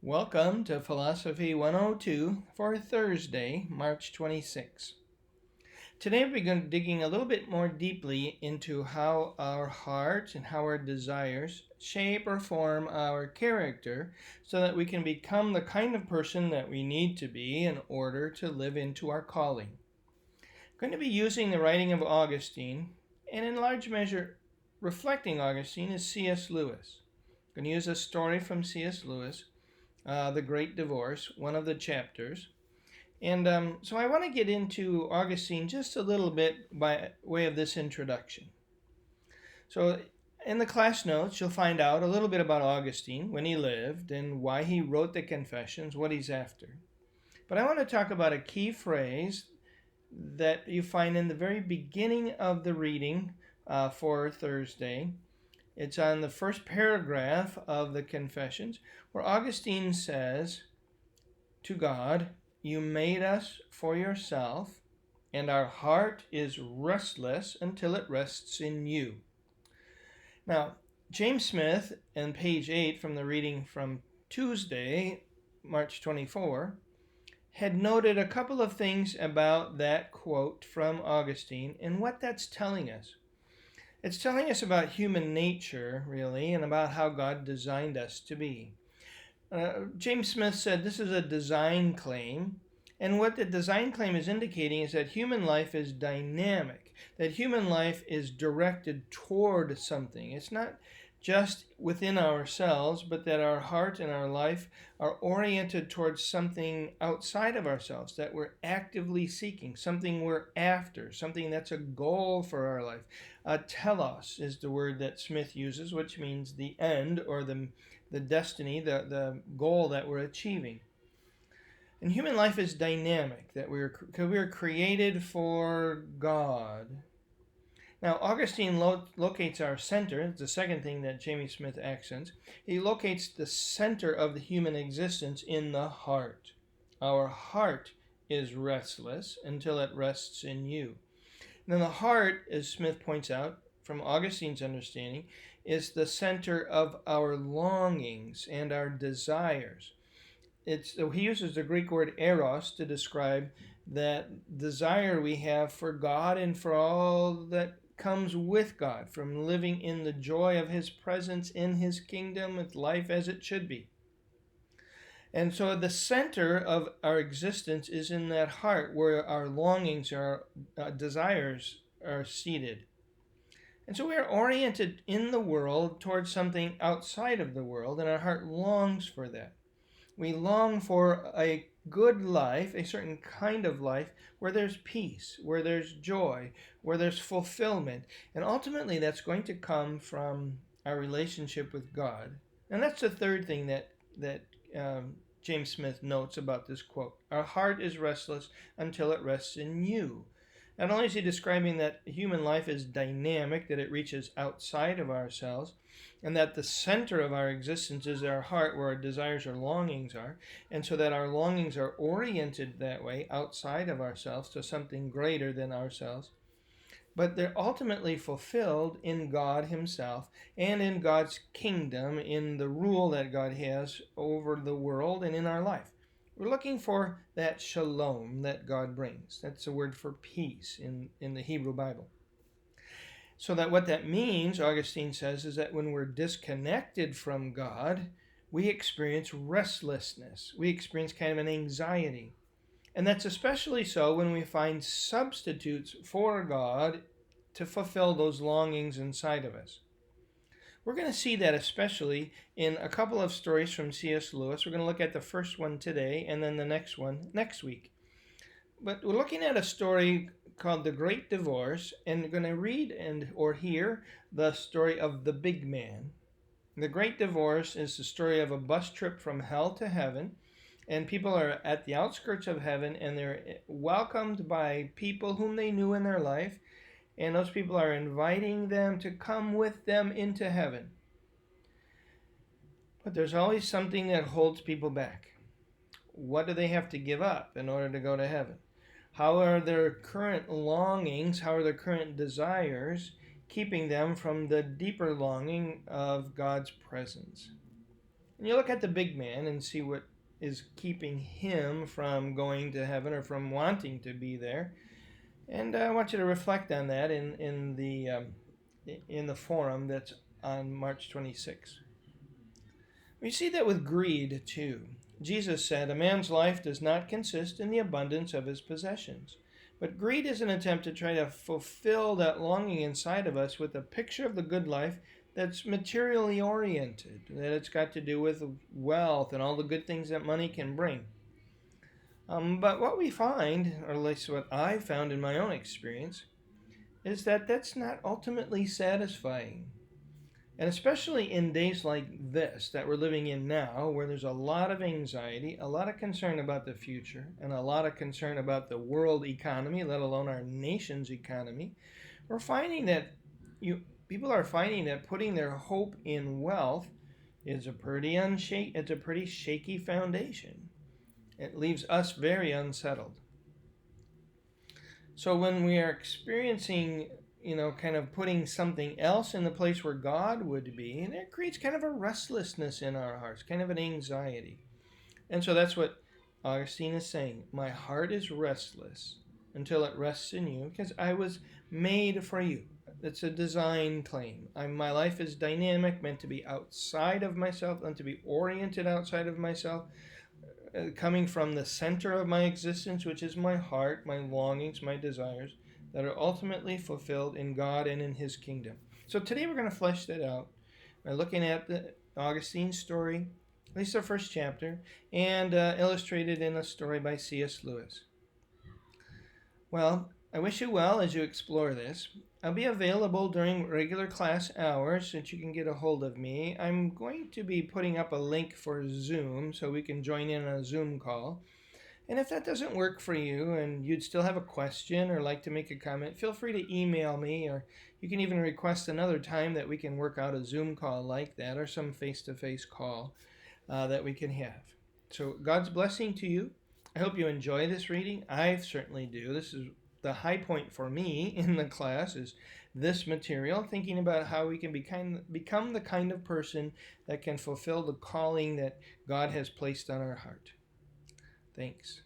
Welcome to Philosophy 102 for Thursday, March 26. Today we're going to digging a little bit more deeply into how our hearts and how our desires shape or form our character so that we can become the kind of person that we need to be in order to live into our calling. I'm going to be using the writing of Augustine, and in large measure reflecting Augustine is C.S. Lewis. I'm going to use a story from C.S. Lewis, The Great Divorce, one of the chapters. And so I want to get into Augustine just a little bit by way of this introduction. So in the class notes, you'll find out a little bit about Augustine, when he lived, and why he wrote the Confessions, what he's after. But I want to talk about a key phrase that you find in the very beginning of the reading for Thursday. It's on the first paragraph of the Confessions, where Augustine says to God, "You made us for yourself, and our heart is restless until it rests in you." Now, James Smith, on page 8 from the reading from Tuesday, March 24, had noted a couple of things about that quote from Augustine and what that's telling us. It's telling us about human nature, really, and about how God designed us to be. James Smith said this is a design claim, and what the design claim is indicating is that human life is dynamic, that human life is directed toward something. It's not just within ourselves, but that our heart and our life are oriented towards something outside of ourselves that we're actively seeking, something we're after, something that's a goal for our life. Telos is the word that Smith uses, which means the end or the destiny, the goal that we're achieving. And human life is dynamic, that we're created for God. Now, Augustine locates our center. It's the second thing that Jamie Smith accents. He locates the center of the human existence in the heart. Our heart is restless until it rests in you. And then the heart, as Smith points out, from Augustine's understanding, is the center of our longings and our desires. He uses the Greek word eros to describe that desire we have for God and for all that comes with God, from living in the joy of His presence in His kingdom with life as it should be. And so the center of our existence is in that heart where our longings, our desires are seated. And so we are oriented in the world towards something outside of the world, and our heart longs for that. We long for a good life, a certain kind of life, where there's peace, where there's joy, where there's fulfillment. And ultimately, that's going to come from our relationship with God. And that's the third thing that James Smith notes about this quote. Our heart is restless until it rests in you. Not only is he describing that human life is dynamic, that it reaches outside of ourselves, and that the center of our existence is our heart, where our desires or longings are, and so that our longings are oriented that way, outside of ourselves, to something greater than ourselves, but they're ultimately fulfilled in God Himself and in God's kingdom, in the rule that God has over the world and in our life. We're looking for that shalom that God brings. That's the word for peace in the Hebrew Bible. So that what that means, Augustine says, is that when we're disconnected from God, we experience restlessness. We experience kind of an anxiety. And that's especially so when we find substitutes for God to fulfill those longings inside of us. We're going to see that especially in a couple of stories from C.S. Lewis. We're going to look at the first one today and then the next one next week. But we're looking at a story called The Great Divorce, and we're going to read or hear the story of the big man. The Great Divorce is the story of a bus trip from hell to heaven, and people are at the outskirts of heaven, and they're welcomed by people whom they knew in their life, and those people are inviting them to come with them into heaven. But there's always something that holds people back. What do they have to give up in order to go to heaven? How are their current longings, how are their current desires keeping them from the deeper longing of God's presence? And you look at the big man and see what is keeping him from going to heaven or from wanting to be there. And I want you to reflect on that in the forum that's on March 26th. We see that with greed too. Jesus said, "A man's life does not consist in the abundance of his possessions." But greed is an attempt to try to fulfill that longing inside of us with a picture of the good life that's materially oriented, that it's got to do with wealth and all the good things that money can bring. But what we find, or at least what I've found in my own experience, is that that's not ultimately satisfying. And especially in days like this that we're living in now, where there's a lot of anxiety, a lot of concern about the future, and a lot of concern about the world economy, let alone our nation's economy, we're finding that people are finding that putting their hope in wealth is a pretty shaky foundation. It leaves us very unsettled. So when we are experiencing, kind of putting something else in the place where God would be, that creates kind of a restlessness in our hearts, kind of an anxiety. And so that's what Augustine is saying. My heart is restless until it rests in you, because I was made for you. It's a design claim. My life is dynamic, meant to be outside of myself, meant to be oriented outside of myself, coming from the center of my existence, which is my heart, my longings, my desires, that are ultimately fulfilled in God and in His kingdom. So today we're going to flesh that out by looking at the Augustine's story, at least the first chapter, and illustrated in a story by C.S. Lewis. Well, I wish you well as you explore this. I'll be available during regular class hours so that you can get a hold of me. I'm going to be putting up a link for Zoom so we can join in on a Zoom call. And if that doesn't work for you and you'd still have a question or like to make a comment, feel free to email me, or you can even request another time that we can work out a Zoom call like that, or some face-to-face call that we can have. So God's blessing to you. I hope you enjoy this reading. I certainly do. This is the high point for me in the class, is this material, thinking about how we can become the kind of person that can fulfill the calling that God has placed on our heart. Thanks.